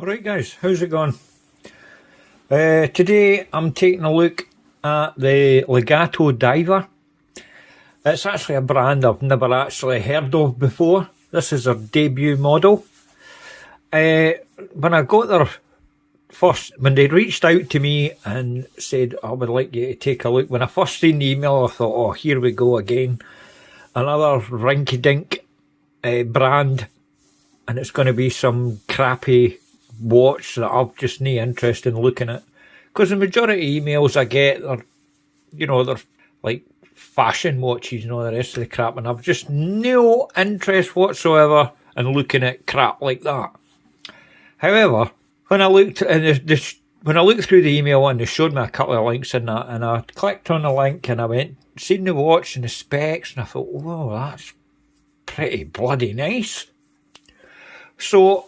Alright guys, how's it going? Today I'm taking a look at the Legatodiver. It's actually a brand I've never actually heard of before. This is their debut model. When I got their when they reached out to me and said, I would like you to take a look, when I first seen the email I thought, oh, here we go again. Another rinky-dink brand, and it's going to be some crappy watch that I've just no interest in looking at, because the majority of emails I get are, they're like fashion watches and all the rest of the crap, and I've just no interest whatsoever in looking at crap like that. However, when I looked through the email and they showed me a couple of links in that, and I clicked on the link and I went, seen the watch and the specs, and I thought, oh, that's pretty bloody nice. So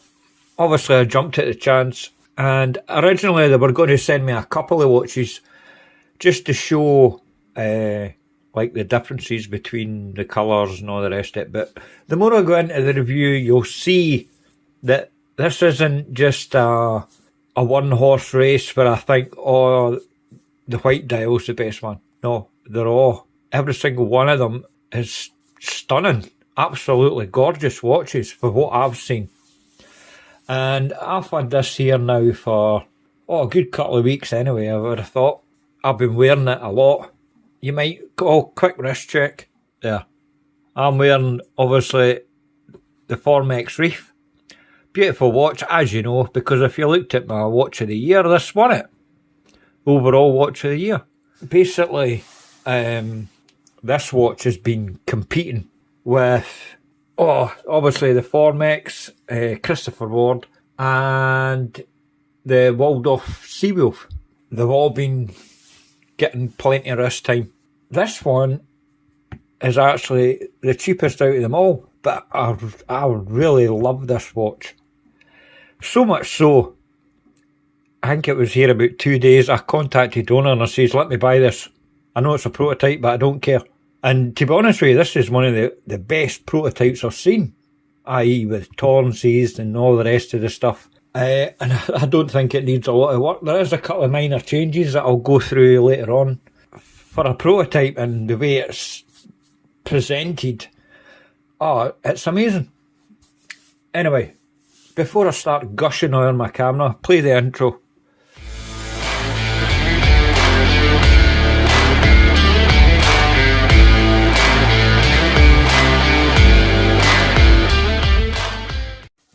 obviously I jumped at the chance, and originally they were going to send me a couple of watches just to show like the differences between the colours and all the rest of it. But the more I go into the review, you'll see that this isn't just a one-horse race where I think, oh, the white dial's the best one. No, every single one of them is stunning, absolutely gorgeous watches for what I've seen. And I've had this here now for a good couple of weeks anyway. I would have thought I've been wearing it a lot. You might go, quick wrist check there. I'm wearing obviously the Formex Reef. Beautiful watch, as you know, because if you looked at my watch of the year, this won it. Overall watch of the year. Basically, this watch has been competing with obviously the Formex, Christopher Ward, and the Waldorf Seawolf. They've all been getting plenty of wrist time. This one is actually the cheapest out of them all, but I really love this watch. So much so, I think it was here about 2 days, I contacted owner and I says, let me buy this. I know it's a prototype, but I don't care. And to be honest with you, this is one of the best prototypes I've seen, i.e. with tolerances and all the rest of the stuff. And I don't think it needs a lot of work. There is a couple of minor changes that I'll go through later on. For a prototype and the way it's presented, it's amazing. Anyway, before I start gushing on my camera, play the intro.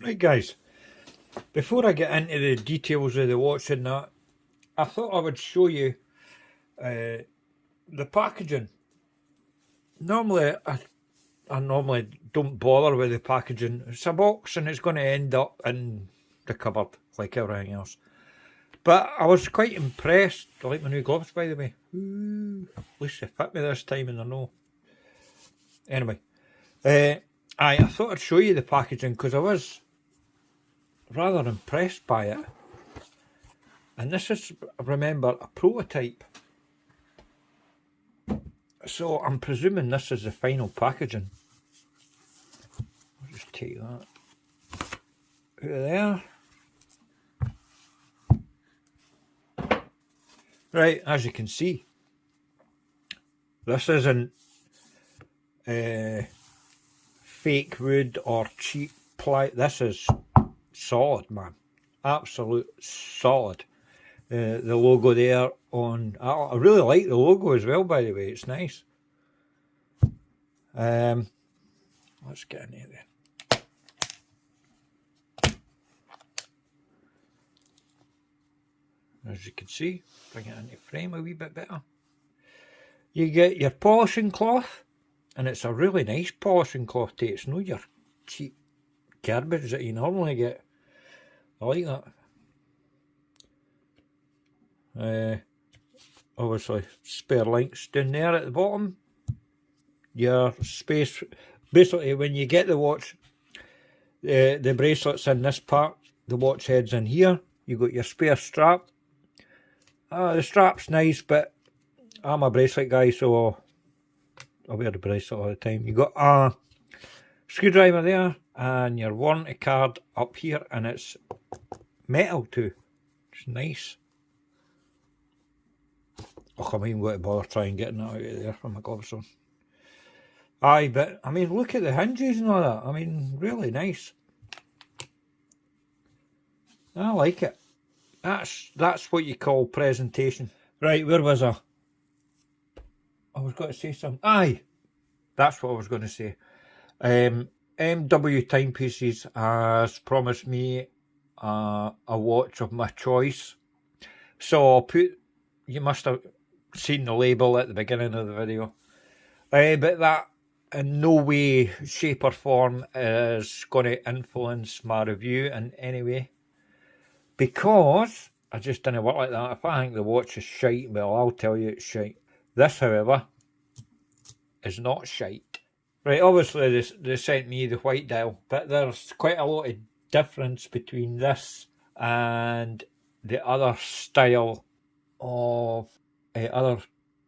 Right guys, before I get into the details of the watch and that, I thought I would show you the packaging. Normally, I normally don't bother with the packaging. It's a box and it's going to end up in the cupboard like everything else. But I was quite impressed. I like my new gloves, by the way. Ooh, at least they fit me this time and I know. Anyway, I thought I'd show you the packaging because I was rather impressed by it. And this is, remember, a prototype. So I'm presuming this is the final packaging. I'll just take that out of there. Right, as you can see, this isn't fake wood or cheap ply. This is solid, man. Absolute solid. The logo there on, I really like the logo as well, by the way. It's nice. Let's get in there. As you can see, bring it into frame a wee bit better. You get your polishing cloth, and it's a really nice polishing cloth too. It's not your cheap garbage that you normally get. I like that. Obviously spare links down there at the bottom. Your space, basically when you get the watch, the bracelet's in this part, the watch head's in here. You got your spare strap. The strap's nice, but I'm a bracelet guy, so I wear the bracelet all the time. You got a screwdriver there and your warranty card up here, and it's metal too. It's nice. Oh, I mean, what to bother trying getting that out of there from my gobstone. Aye, but I mean, look at the hinges and all that. I mean, really nice. I like it. That's what you call presentation. Right, where was I? I was going to say something. Aye, that's what I was going to say. MW Timepieces has promised me a watch of my choice. So you must have seen the label at the beginning of the video. But that in no way, shape or form is going to influence my review in any way. Because I just didn't work like that. If I think the watch is shite, well, I'll tell you it's shite. This, however, is not shite. Right, obviously they sent me the white dial, but there's quite a lot of difference between this and the other style of other...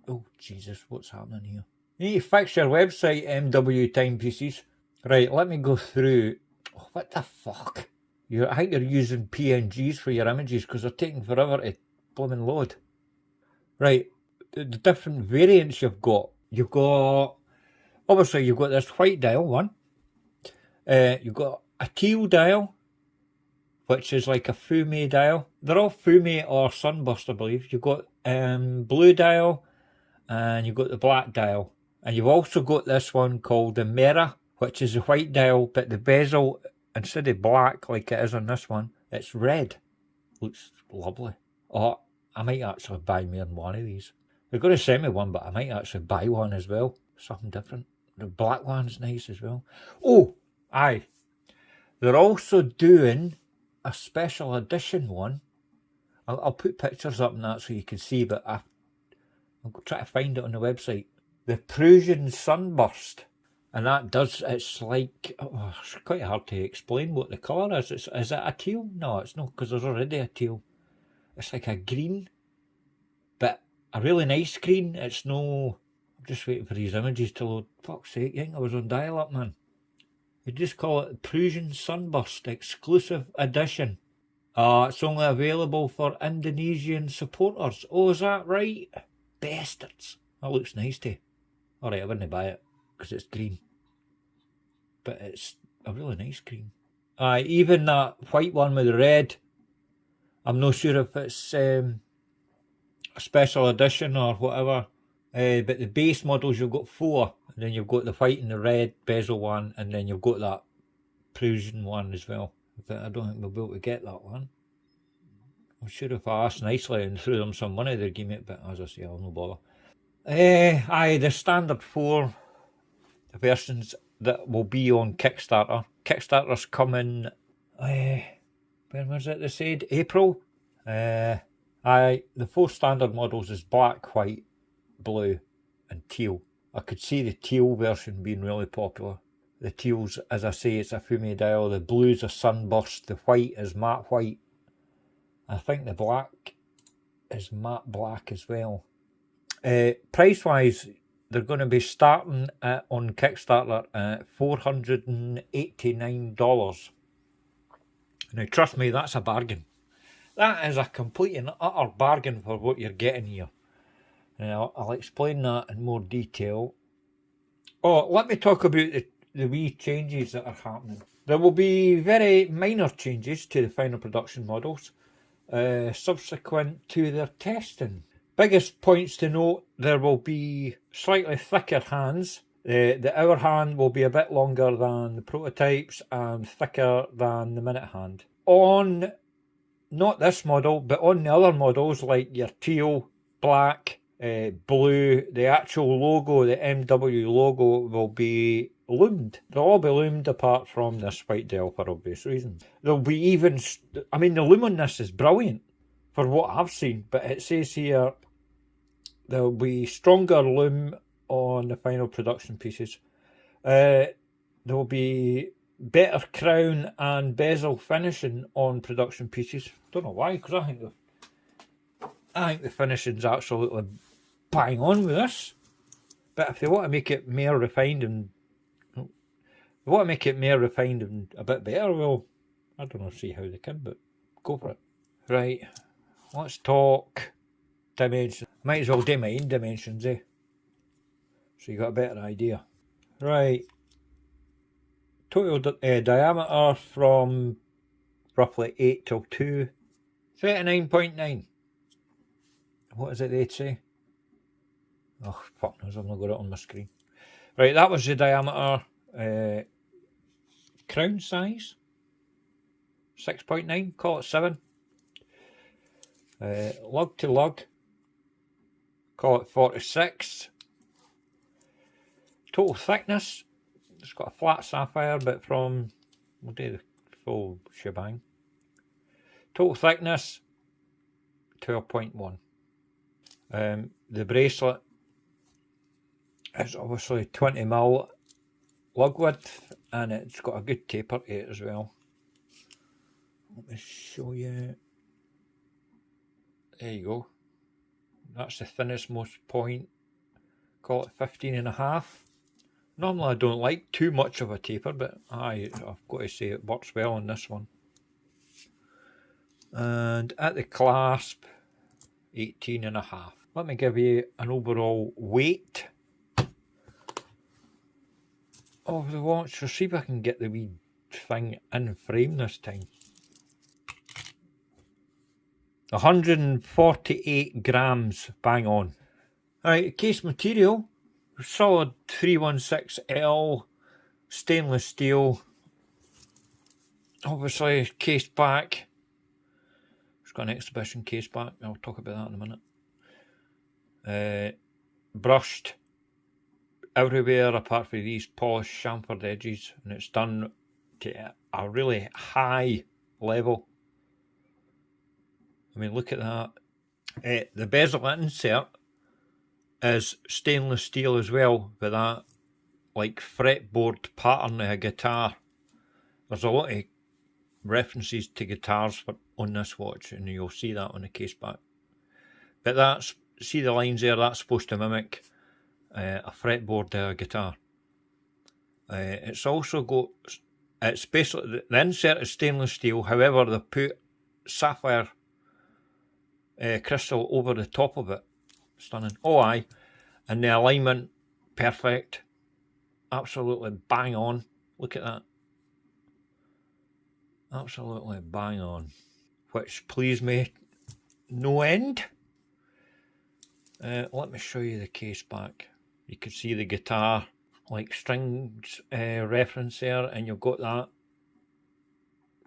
Oh, Jesus, what's happening here? You need to fix your website, MW Timepieces. Right, let me go through... Oh, what the fuck? I think you're using PNGs for your images because they're taking forever to blooming load. Right, the different variants you've got. You've got... Obviously, you've got this white dial one. You've got a teal dial, which is like a fume dial. They're all fume or sunburst, I believe. You've got blue dial, and you've got the black dial. And you've also got this one called the Mera, which is a white dial, but the bezel, instead of black like it is on this one, it's red. Looks lovely. Oh, I might actually buy more than one of these. They're going to send me one, but I might actually buy one as well. Something different. The black one's nice as well. Oh, aye. They're also doing a special edition one. I'll put pictures up and that so you can see, but I'll try to find it on the website. The Prussian Sunburst. And that does, it's like, oh, it's quite hard to explain what the colour is. Is it a teal? No, it's not, because there's already a teal. It's like a green, but a really nice green. It's no... I'm just waiting for these images to load. Fuck's sake, I think I was on dial-up, man. You just call it Prussian Sunburst Exclusive Edition. It's only available for Indonesian supporters. Oh, is that right? Bastards. That looks nice too. Alright, I wouldn't buy it, because it's green. But it's a really nice green. Even that white one with the red, I'm not sure if it's a special edition or whatever. But the base models, you've got 4. And then you've got the white and the red bezel one. And then you've got that Prussian one as well. But I don't think we'll be able to get that one. I'm sure if I asked nicely and threw them some money, they'd give me it. But as I say, I'll no bother. The standard 4 versions that will be on Kickstarter. Kickstarter's coming... when was it they said? April? The 4 standard models is black, white, blue and teal. I could see the teal version being really popular. The teals, as I say, it's a fume dial. The blue's a sunburst. The white is matte white. I think the black is matte black as well. Price wise, they're going to be starting on Kickstarter at $489. Now trust me, that's a bargain. That is a complete and utter bargain for what you're getting here. Now, I'll explain that in more detail. Oh, let me talk about the Wii changes that are happening. There will be very minor changes to the final production models subsequent to their testing. Biggest points to note, there will be slightly thicker hands. The hour hand will be a bit longer than the prototypes and thicker than the minute hand. On, not this model, but on the other models like your teal, black, blue, the actual logo, the MW logo will be loomed. They'll all be loomed apart from this white dial for obvious reasons. There'll be even, I mean the loom on this is brilliant for what I've seen, but it says here there'll be stronger loom on the final production pieces. There will be better crown and bezel finishing on production pieces. Don't know why, because I think the finishing's absolutely bang on with this. But if they want to make it more refined and a bit better, well, I don't know, see how they can, but Go for it. Right, let's talk dimensions. Might as well do my own dimensions, eh? So you got a better idea. Right. Total diameter from roughly 8 till 2. 39.9. What is it they'd say? Oh, fuck knows, I've not got it on my screen. Right, that was the diameter. Crown size? 6.9, call it 7. Lug to lug, call it 46. Total thickness, it's got a flat sapphire, but we'll do the full shebang. Total thickness, 12.1. The bracelet is obviously 20mm lug width, and it's got a good taper to it as well. Let me show you. There you go. That's the thinnest most point. Call it 15.5. Normally I don't like too much of a taper, but I've got to say it works well on this one. And at the clasp, 18.5. Let me give you an overall weight of the watch. So see if I can get the wee thing in frame this time. 148 grams, bang on. Alright, case material, solid 316L stainless steel. Obviously case back. It's got an exhibition case back, I'll talk about that in a minute. Brushed everywhere apart from these polished chamfered edges, and it's done to a really high level. I mean, look at that. The bezel insert is stainless steel as well, with that like fretboard pattern of a guitar. There's a lot of references to guitars on this watch, and you'll see that on the case back. But see the lines there, that's supposed to mimic a fretboard of a guitar. It's also got, it's basically, the insert is stainless steel, however they put sapphire crystal over the top of it. Stunning. Oh aye. And the alignment, perfect. Absolutely bang on. Look at that. Absolutely bang on. Which pleased me no end. Let me show you the case back. You can see the guitar like strings reference there, and you've got that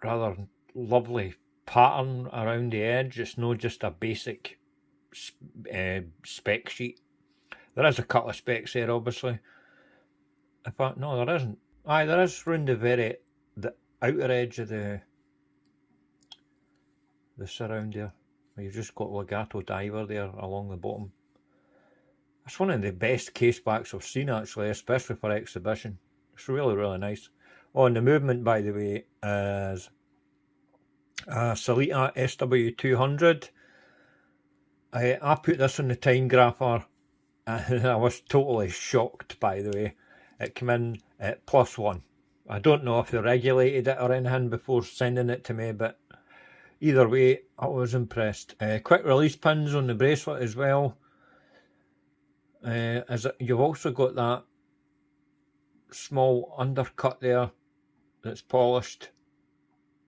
rather lovely pattern around the edge. It's not just a basic spec sheet. There is a couple of specs there, obviously. In fact, no, there isn't. Aye, there is round the outer edge of the surround there. You've just got Legatodiver there along the bottom. It's one of the best case backs I've seen, actually, especially for exhibition. It's really, really nice. Oh, and the movement, by the way, is a Salita SW200. I put this on the time grapher, and I was totally shocked, by the way. It came in at +1. I don't know if they regulated it or anything before sending it to me, but either way, I was impressed. Quick release pins on the bracelet as well. You've also got that small undercut there that's polished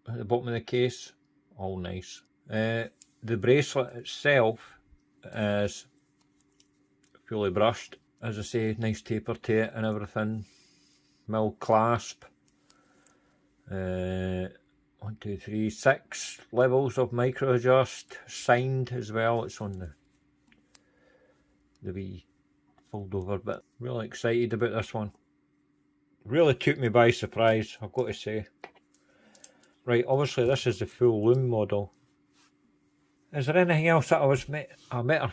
at the bottom of the case. All nice. The bracelet itself is fully brushed. As I say, nice taper to it and everything. Mill clasp. 1, 2, 3, 6 levels of micro adjust. Signed as well. It's on the wee fold over bit. Really excited about this one. Really took me by surprise, I've got to say. Right, obviously this is the full Loom model. Is there anything else that I better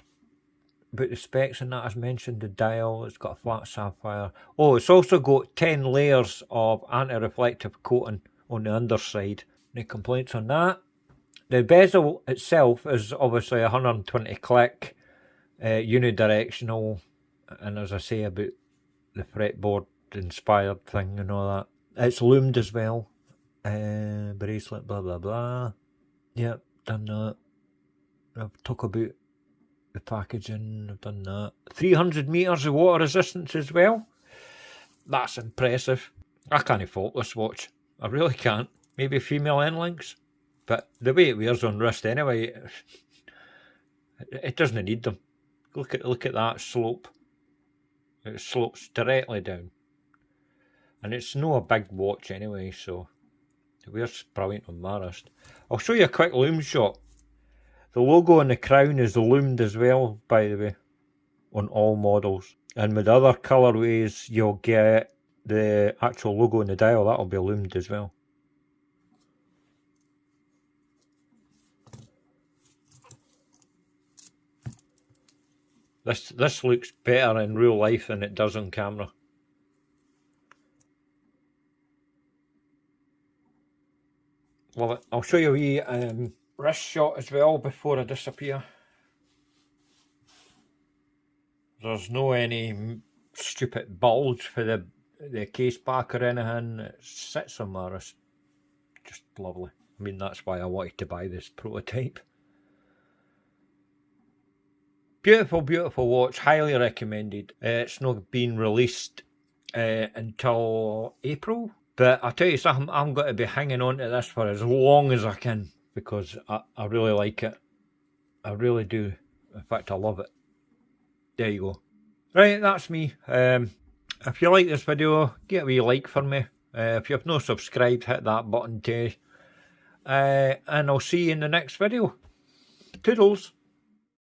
about the specs and that? As mentioned, the dial, it's got a flat sapphire. Oh, it's also got 10 layers of anti-reflective coating on the underside. No complaints on that. The bezel itself is obviously 120 click, unidirectional, and as I say about the fretboard inspired thing and all that, it's loomed as well. Bracelet, blah blah blah. Yep, done that. I've talked about the packaging, I've done that. 300 metres of water resistance as well. That's impressive. I can't fault this watch. I really can't. Maybe female end links. But the way it wears on wrist anyway, it doesn't need them. Look at that slope. It slopes directly down. And it's no a big watch anyway, so it wears brilliant on my wrist. I'll show you a quick Loom shot. The logo on the crown is loomed as well, by the way, on all models. And with other colourways, you'll get the actual logo on the dial, that'll be loomed as well. This looks better in real life than it does on camera. Love it. I'll show you a wee wrist shot as well before I disappear. There's no any stupid bulge for the case back or anything. It sits on my wrist. Just lovely. I mean, that's why I wanted to buy this prototype. Beautiful, beautiful watch. Highly recommended. It's not been released until April. But I'll tell you something, I'm going to be hanging on to this for as long as I can because I really like it. I really do. In fact, I love it. There you go. Right, that's me. If you like this video, get a wee like for me. If you've not subscribed, hit that button too. And I'll see you in the next video. Toodles.